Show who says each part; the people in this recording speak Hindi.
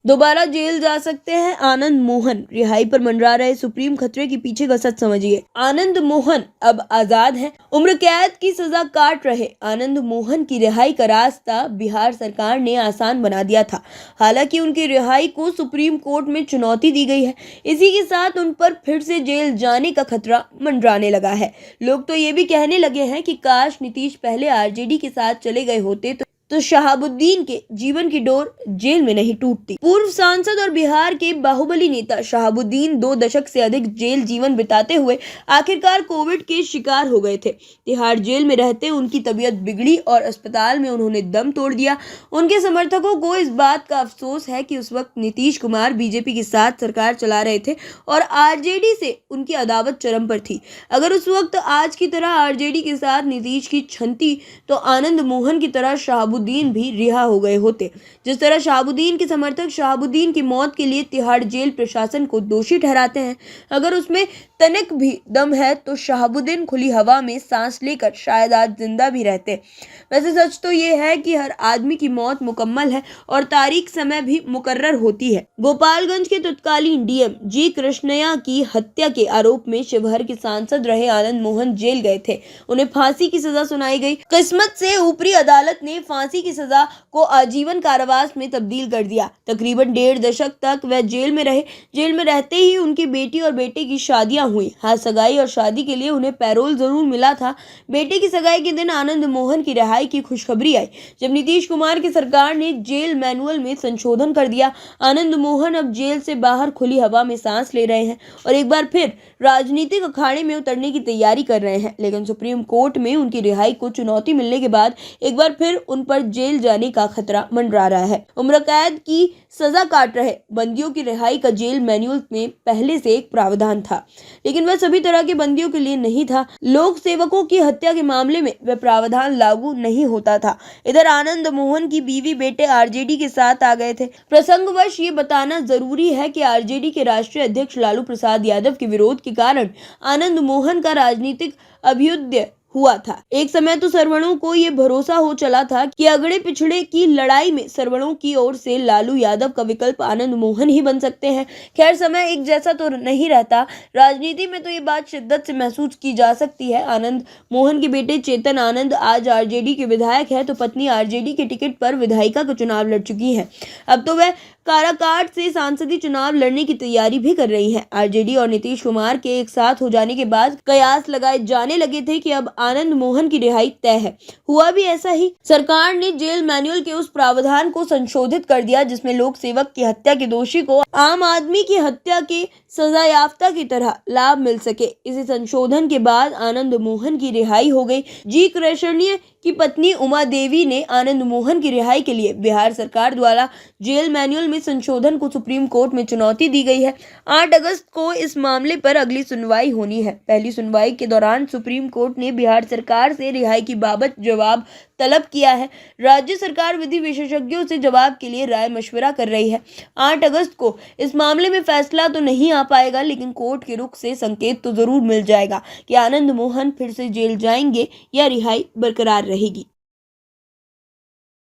Speaker 1: दोबारा जेल जा सकते हैं आनंद मोहन, रिहाई पर मंडरा रहे सुप्रीम खतरे के पीछे का सच समझिए। आनंद मोहन अब आजाद हैं। उम्र कैद की सजा काट रहे आनंद मोहन की रिहाई का रास्ता बिहार सरकार ने आसान बना दिया था। हालांकि उनकी रिहाई को सुप्रीम कोर्ट में चुनौती दी गई है। इसी के साथ उन पर फिर से जेल जाने का खतरा मंडराने लगा है। लोग तो ये भी कहने लगे हैं कि काश नीतीश पहले आरजेडी के साथ चले गए होते तो शहाबुद्दीन के जीवन की डोर जेल में नहीं टूटती। पूर्व सांसद और बिहार के बाहुबली नेता शहाबुद्दीन 2 दशक से अधिक जेल जीवन बिताते हुए आखिरकार कोविड के शिकार हो गए थे। तिहाड़ जेल में रहते उनकी तबीयत बिगड़ी और अस्पताल में उन्होंने दम तोड़ दिया। उनके समर्थकों को इस बात का अफसोस है कि उस वक्त नीतीश कुमार बीजेपी के साथ सरकार चला रहे थे और आरजेडी से उनकी अदावत चरम पर थी। अगर उस वक्त आज की तरह आरजेडी के साथ नीतीश की छंती तो आनंद मोहन की तरह शहाबुद्दीन भी रिहा हो गए होते। जिस तरह शहाबुद्दीन के समर्थक शहाबुद्दीन की मौत के लिए तिहाड़ जेल प्रशासन को दोषी ठहराते हैं, अगर उसमें तनिक भी दम है तो शहाबुद्दीन खुली हवा में सांस लेकर शायद आज जिंदा भी रहते। वैसे सच तो ये है कि हर आदमी की मौत मुकम्मल है और तारीख समय भी मुकर्रर होती है। गोपालगंज के तत्कालीन डीएम जी कृष्णैया की हत्या के आरोप में शिवहर के सांसद रहे आनंद मोहन जेल गए थे। उन्हें फांसी की सजा सुनाई गई। किस्मत से ऊपरी अदालत ने फांसी की सजा को आजीवन कारावास में तब्दील कर दिया। तकरीबन 1.5 दशक तक वह जेल में रहे। जेल में रहते ही उनकी बेटी और बेटे की शादियां हुई। हाँ, सगाई और शादी के लिए उन्हें पैरोल जरूर मिला था। बेटे की सगाई के दिन आनंद मोहन की रिहाई की खुशखबरी आई जब नीतीश कुमार की सरकार ने जेल मैनुअल में संशोधन कर दिया। आनंद मोहन अब जेल से बाहर खुली हवा में सांस ले रहे हैं और एक बार फिर राजनीतिक अखाड़े में उतरने की तैयारी कर रहे हैं। लेकिन सुप्रीम कोर्ट में उनकी रिहाई को चुनौती मिलने के बाद एक बार फिर उन पर जेल जाने का खतरा मंडरा रहा है। उम्र कैद की सजा काट रहे बंदियों की रिहाई का जेल मैनुअल में पहले से एक प्रावधान था, लेकिन वह सभी तरह के बंदियों के लिए नहीं था। लोक सेवकों की हत्या के मामले में वह प्रावधान लागू नहीं होता था। इधर आनंद मोहन की बीवी बेटे आरजेडी के साथ आ गए थे। प्रसंगवश ये बताना जरूरी है कि आरजेडी के राष्ट्रीय अध्यक्ष लालू प्रसाद यादव के विरोध के कारण आनंद मोहन का राजनीतिक अभ्युदय हुआ था। एक समय तो सरवणों को ये भरोसा हो चला था कि अगड़े पिछड़े की लड़ाई में सरवणों की ओर से लालू यादव का विकल्प आनंद मोहन ही बन सकते हैं। खैर, समय एक जैसा तो नहीं रहता। राजनीति में तो ये बात शिद्दत से महसूस की जा सकती है। आनंद मोहन के बेटे चेतन आनंद आज आरजेडी के विधायक है तो पत्नी आरजेडी के टिकट पर विधायिका का चुनाव लड़ चुकी है। अब तो वह काराकाट से सांसदीय चुनाव लड़ने की तैयारी भी कर रही है। आरजेडी और नीतीश कुमार के एक साथ हो जाने के बाद कयास लगाए जाने लगे थे कि अब आनंद मोहन की रिहाई तय है। हुआ भी ऐसा ही। सरकार ने जेल मैनुअल के उस प्रावधान को संशोधित कर दिया जिसमें लोक सेवक की हत्या के दोषी को आम आदमी की हत्या के सजायाफ्ता की तरह लाभ मिल सके। इसी संशोधन के बाद आनंद मोहन की रिहाई हो गई। जी कृष्णैया की पत्नी उमा देवी ने आनंद मोहन की रिहाई के लिए बिहार सरकार द्वारा जेल मैनुअल में संशोधन को सुप्रीम कोर्ट में चुनौती दी गई है। 8 अगस्त को इस मामले पर अगली सुनवाई होनी है। पहली सुनवाई के दौरान सुप्रीम कोर्ट ने बिहार सरकार से रिहाई की बाबत जवाब तलब किया है। राज्य सरकार विधि विशेषज्ञों से जवाब के लिए राय मशविरा कर रही है। 8 अगस्त को इस मामले में फैसला तो नहीं आ पाएगा, लेकिन कोर्ट के रुख से संकेत तो जरूर मिल जाएगा कि आनंद मोहन फिर से जेल जाएंगे या रिहाई बरकरार रहेगी।